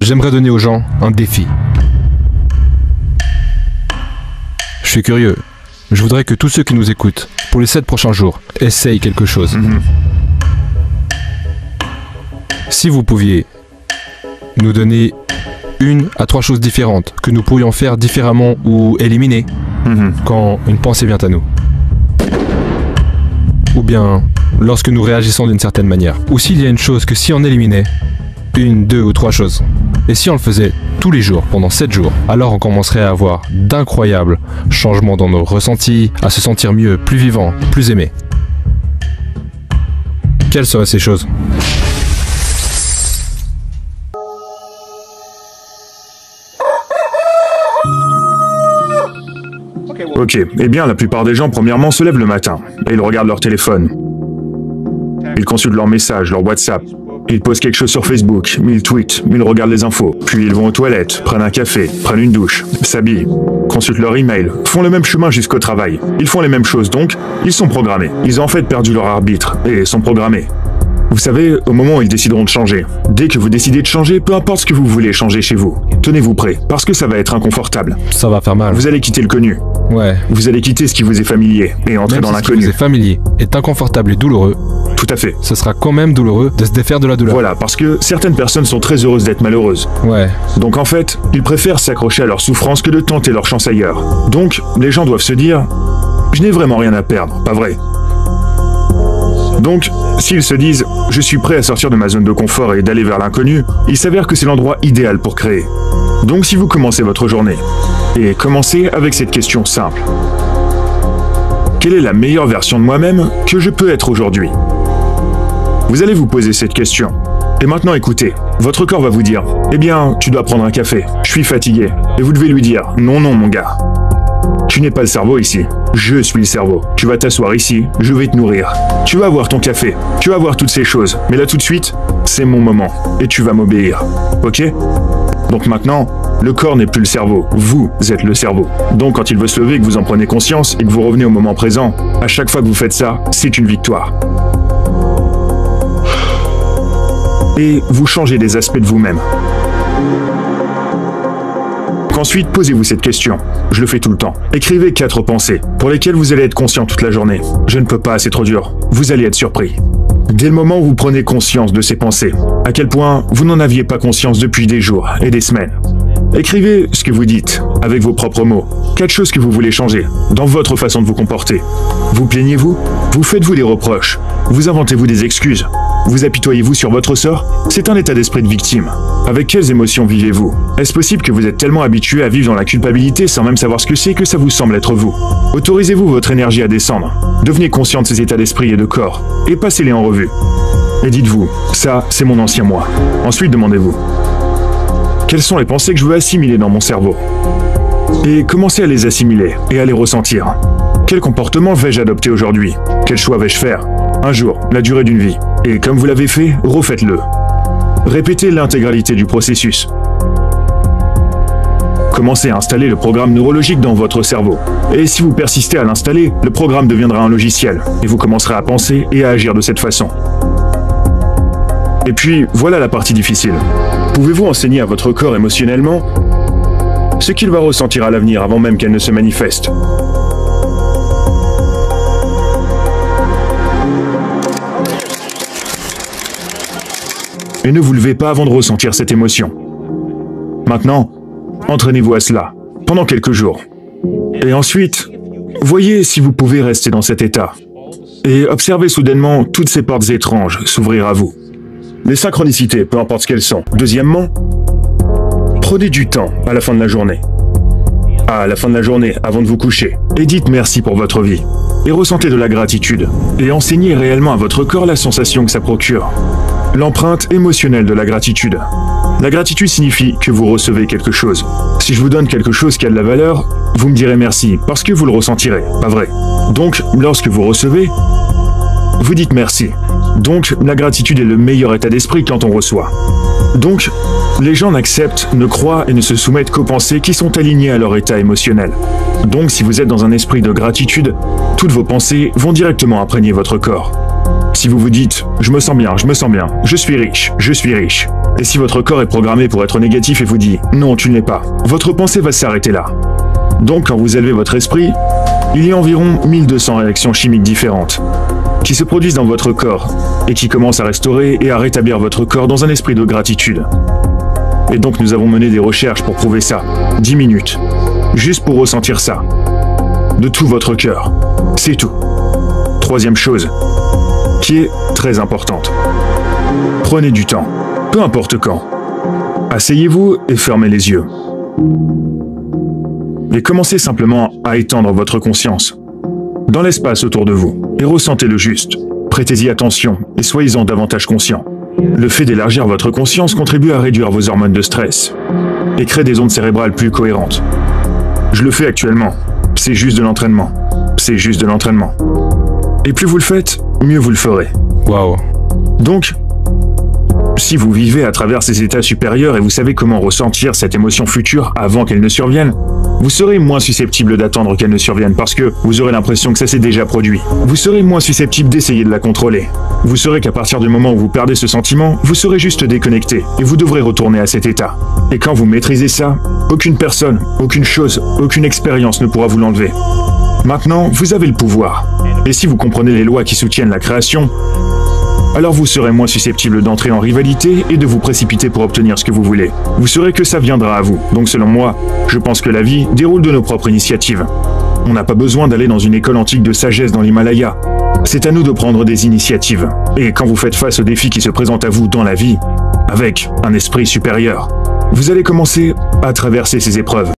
j'aimerais donner aux gens un défi. Je suis curieux. Je voudrais que tous ceux qui nous écoutent, pour les 7 prochains jours, essayent quelque chose. Si vous pouviez nous donner 1 à 3 choses différentes que nous pourrions faire différemment ou éliminer quand une pensée vient à nous. Ou bien lorsque nous réagissons d'une certaine manière. Ou s'il y a une chose que si on éliminait, 1, 2 ou 3 choses. Et si on le faisait tous les jours, pendant 7 jours, alors on commencerait à avoir d'incroyables changements dans nos ressentis, à se sentir mieux, plus vivant, plus aimé. Quelles seraient ces choses ? Ok, eh bien la plupart des gens premièrement se lèvent le matin et ils regardent leur téléphone. Ils consultent leurs messages, leur WhatsApp. Ils postent quelque chose sur Facebook, ils tweetent, ils regardent les infos. Puis ils vont aux toilettes, prennent un café, prennent une douche, s'habillent, consultent leur email, font le même chemin jusqu'au travail. Ils font les mêmes choses donc, ils sont programmés. Ils ont en fait perdu leur arbitre et sont programmés. Vous savez, au moment où ils décideront de changer, dès que vous décidez de changer, peu importe ce que vous voulez changer chez vous, tenez-vous prêt, parce que ça va être inconfortable. Ça va faire mal. Vous allez quitter le connu. Ouais. Vous allez quitter ce qui vous est familier et entrer dans l'inconnu. Ce qui vous est familier, est inconfortable et douloureux. Tout à fait. Ce sera quand même douloureux de se défaire de la douleur. Voilà, parce que certaines personnes sont très heureuses d'être malheureuses. Ouais. Donc en fait, ils préfèrent s'accrocher à leur souffrance que de tenter leur chance ailleurs. Donc, les gens doivent se dire « Je n'ai vraiment rien à perdre, pas vrai ?» Donc, s'ils se disent « Je suis prêt à sortir de ma zone de confort et d'aller vers l'inconnu », il s'avère que c'est l'endroit idéal pour créer. Donc si vous commencez votre journée, et commencez avec cette question simple. Quelle est la meilleure version de moi-même que je peux être aujourd'hui ? Vous allez vous poser cette question. Et maintenant écoutez, votre corps va vous dire « Eh bien, tu dois prendre un café, je suis fatigué. » Et vous devez lui dire « Non, non, mon gars. Tu n'es pas le cerveau ici. Je suis le cerveau. Tu vas t'asseoir ici, je vais te nourrir. Tu vas avoir ton café, tu vas avoir toutes ces choses. Mais là tout de suite, c'est mon moment. Et tu vas m'obéir. Ok ? Donc maintenant, le corps n'est plus le cerveau. Vous êtes le cerveau. Donc quand il veut se lever et que vous en prenez conscience et que vous revenez au moment présent, à chaque fois que vous faites ça, c'est une victoire. Et vous changez des aspects de vous-même. Ensuite, posez-vous cette question. Je le fais tout le temps. Écrivez 4 pensées pour lesquelles vous allez être conscient toute la journée. Je ne peux pas, c'est trop dur. Vous allez être surpris. Dès le moment où vous prenez conscience de ces pensées, à quel point vous n'en aviez pas conscience depuis des jours et des semaines. Écrivez ce que vous dites, avec vos propres mots. 4 choses que vous voulez changer, dans votre façon de vous comporter. Vous plaignez-vous ? Vous faites-vous des reproches ? Vous inventez-vous des excuses ? Vous apitoyez-vous sur votre sort ? C'est un état d'esprit de victime. Avec quelles émotions vivez-vous ? Est-ce possible que vous êtes tellement habitué à vivre dans la culpabilité sans même savoir ce que c'est que ça vous semble être vous ? Autorisez-vous votre énergie à descendre. Devenez conscient de ces états d'esprit et de corps, et passez-les en revue. Et dites-vous, ça, c'est mon ancien moi. Ensuite, demandez-vous, quelles sont les pensées que je veux assimiler dans mon cerveau ? Et commencez à les assimiler et à les ressentir. Quel comportement vais-je adopter aujourd'hui ? Quel choix vais-je faire ? Un jour, la durée d'une vie. Et comme vous l'avez fait, refaites-le. Répétez l'intégralité du processus. Commencez à installer le programme neurologique dans votre cerveau. Et si vous persistez à l'installer, le programme deviendra un logiciel. Et vous commencerez à penser et à agir de cette façon. Et puis, voilà la partie difficile. Pouvez-vous enseigner à votre corps émotionnellement ce qu'il va ressentir à l'avenir avant même qu'elle ne se manifeste ? Et ne vous levez pas avant de ressentir cette émotion. Maintenant, entraînez-vous à cela, pendant quelques jours. Et ensuite, voyez si vous pouvez rester dans cet état. Et observez soudainement toutes ces portes étranges s'ouvrir à vous. Les synchronicités, peu importe ce qu'elles sont. Deuxièmement, prenez du temps à la fin de la journée. À la fin de la journée, avant de vous coucher. Et dites merci pour votre vie. Et ressentez de la gratitude. Et enseignez réellement à votre corps la sensation que ça procure. L'empreinte émotionnelle de la gratitude. La gratitude signifie que vous recevez quelque chose. Si je vous donne quelque chose qui a de la valeur, vous me direz merci, parce que vous le ressentirez, pas vrai? Donc, lorsque vous recevez, vous dites merci. Donc, la gratitude est le meilleur état d'esprit quand on reçoit. Donc, les gens n'acceptent, ne croient et ne se soumettent qu'aux pensées qui sont alignées à leur état émotionnel. Donc, si vous êtes dans un esprit de gratitude, toutes vos pensées vont directement imprégner votre corps. Si vous vous dites « je me sens bien, je suis riche », Et si votre corps est programmé pour être négatif et vous dit « non, tu ne l'es pas », votre pensée va s'arrêter là. Donc quand vous élevez votre esprit, il y a environ 1200 réactions chimiques différentes qui se produisent dans votre corps et qui commencent à restaurer et à rétablir votre corps dans un esprit de gratitude. Et donc nous avons mené des recherches pour prouver ça. 10 minutes. Juste pour ressentir ça. De tout votre cœur. C'est tout. Troisième chose, qui est très importante. Prenez du temps. Peu importe quand. Asseyez-vous et fermez les yeux. Et commencez simplement à étendre votre conscience dans l'espace autour de vous et ressentez le juste. Prêtez-y attention et soyez-en davantage conscient. Le fait d'élargir votre conscience contribue à réduire vos hormones de stress et crée des ondes cérébrales plus cohérentes. Je le fais actuellement. C'est juste de l'entraînement. C'est juste de l'entraînement. Et plus vous le faites, mieux vous le ferez. Waouh. Donc, si vous vivez à travers ces états supérieurs et vous savez comment ressentir cette émotion future avant qu'elle ne survienne, vous serez moins susceptible d'attendre qu'elle ne survienne parce que vous aurez l'impression que ça s'est déjà produit. Vous serez moins susceptible d'essayer de la contrôler. Vous saurez qu'à partir du moment où vous perdez ce sentiment, vous serez juste déconnecté et vous devrez retourner à cet état. Et quand vous maîtrisez ça, aucune personne, aucune chose, aucune expérience ne pourra vous l'enlever. Maintenant, vous avez le pouvoir. Et si vous comprenez les lois qui soutiennent la création, alors vous serez moins susceptible d'entrer en rivalité et de vous précipiter pour obtenir ce que vous voulez. Vous saurez que ça viendra à vous. Donc selon moi, je pense que la vie déroule de nos propres initiatives. On n'a pas besoin d'aller dans une école antique de sagesse dans l'Himalaya. C'est à nous de prendre des initiatives. Et quand vous faites face aux défis qui se présentent à vous dans la vie, avec un esprit supérieur, vous allez commencer à traverser ces épreuves.